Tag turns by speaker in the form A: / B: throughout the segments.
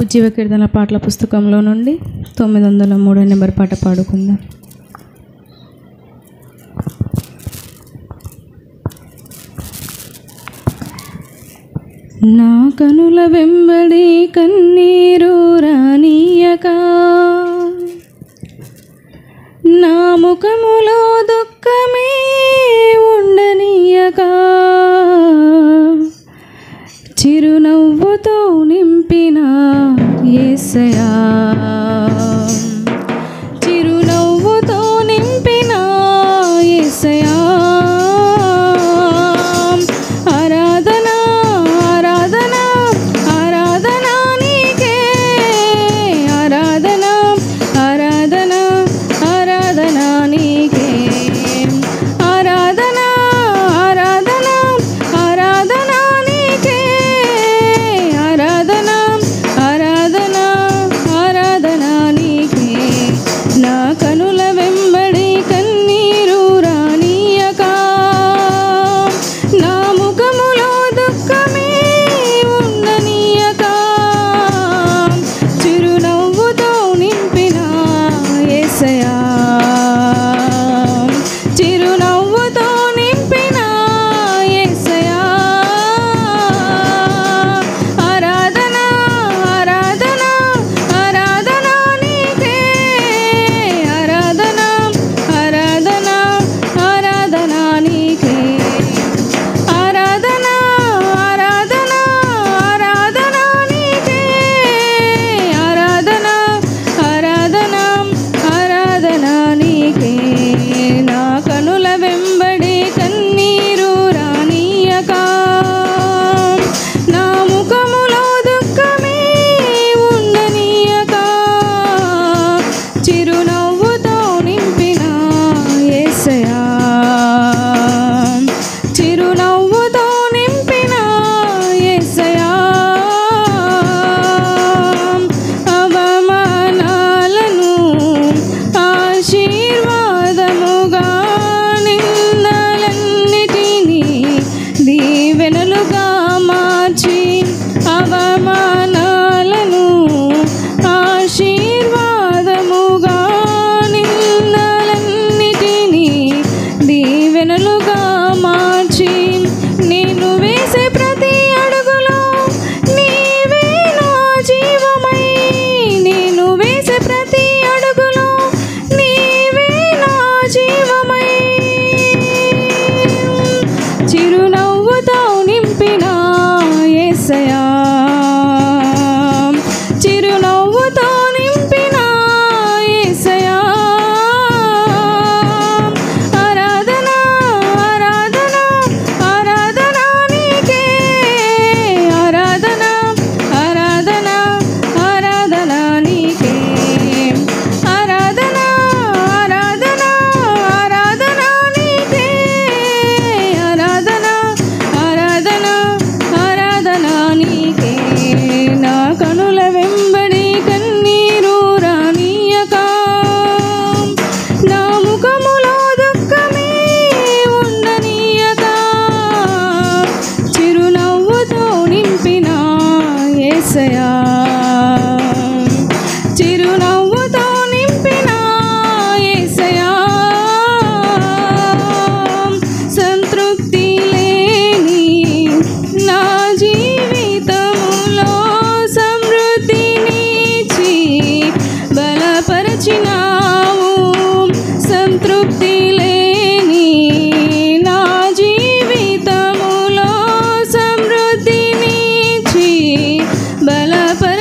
A: ఉజ్జీవ కీర్తన పాటల పుస్తకంలో నుండి 903 నెంబర్ పాట పాడుకుందాం. నా కనుల వెంబడి కన్నీరు రానీయక, నా ముఖములో దుఃఖమే ఉండనీయక, చిరునవ్వుతో నింపిన యేసయ్యా, చిరునవ్వుతో నింపిన యేసయ్యా, ఆరాధన ఆరాధన ఆరాధన నీకే, ఆరాధన ఆరాధన ఆరాధన నీకే, ఆరాధన ఆరాధన ఆరాధన నీకే, ఆరాధన ఆరాధన ఆరాధన నీకే. నా కనుల వెంబడి కన్నీరు రానీయక, నా ముఖములో దుఃఖమే ఉండనీయక, చిరునవ్వుతో నింపిన యేసయ్యా, చిరునవ్వుతో నింపిన యేసయ్యా, ఆరాధన ఆరాధన ఆరాధన నీకే, ఆరాధన ఆరాధన ఆరాధన నీకే, ఆరాధన ఆరాధన ఆరాధన నీకే, ఆరాధన ఆరాధన ఆరాధన నీకే. నా కనుల వెంబడి కన్నీరు రానీయక, నా ముఖములో దుఃఖమే ఉండనీయక, చిరునవ్వుతో నింపిన యేసయ్యా, చిరునవ్వుతో నింపిన యేసయ్యా, అవమానాలను ఆశీర్వాదముగా, నిందలన్నిటినీ దీవెనలుగా మార్చి, అవమానాలను ఆశీర్వాదముగా, నిందలన్నిటినీ దీవెనలుగా మార్చి, నేను వేసే ప్రతి అడుగులో నీవే నా జీవమై, నేను వేసే ప్రతి అడుగులో నీవే నా జీవమై, చిరునవ్వుతో నింపిన యేసయ్యా, చిరునవ్వుతో నింపిన యేసయ్యా, ఆరాధన ఆరాధన ఆరాధన నీకే, ఆరాధన ఆరాధన ఆరాధన నీకే, ఆరాధన ఆరాధన ఆరాధన నీకే, ఆరాధన ఆరాధన ఆరాధన నీకే. నా కనుల వెంబడి కన్నీరు రానీయక, నా ముఖములో దుఃఖమే ఉండనీయక, చిరునవ్వుతో నింపిన యేసయ్యా, చిరునవ్వుతో నింపిన యేసయ్యా, సంతృప్తి లేని నా జీవితములో సమృద్ధినిచ్చి బలపరచినావు, సంతృప్తి లేని నా జీవితములో సమృద్ధినిచ్చి బలపరచినావు,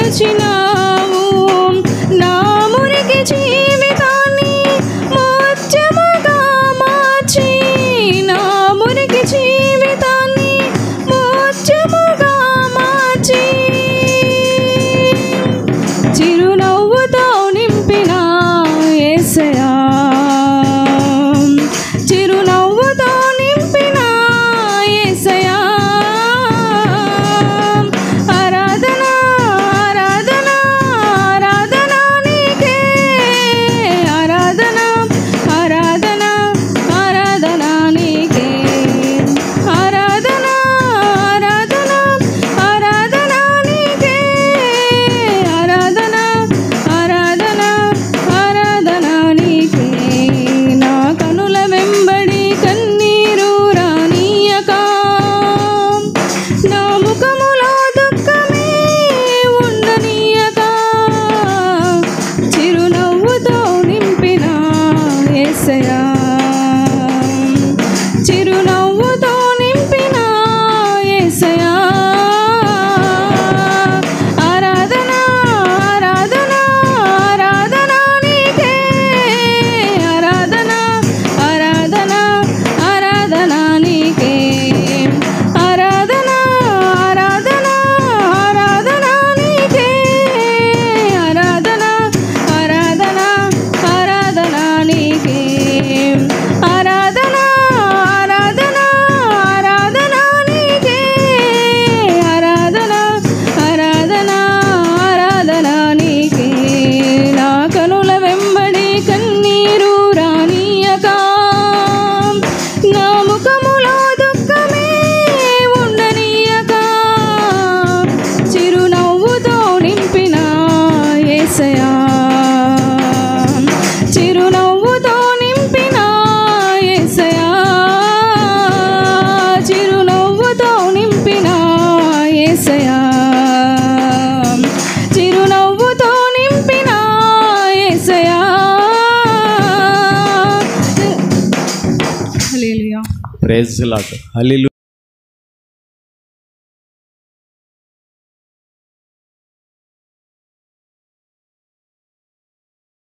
B: ప్రైజ్ లార్డ్. హల్లెలూయా.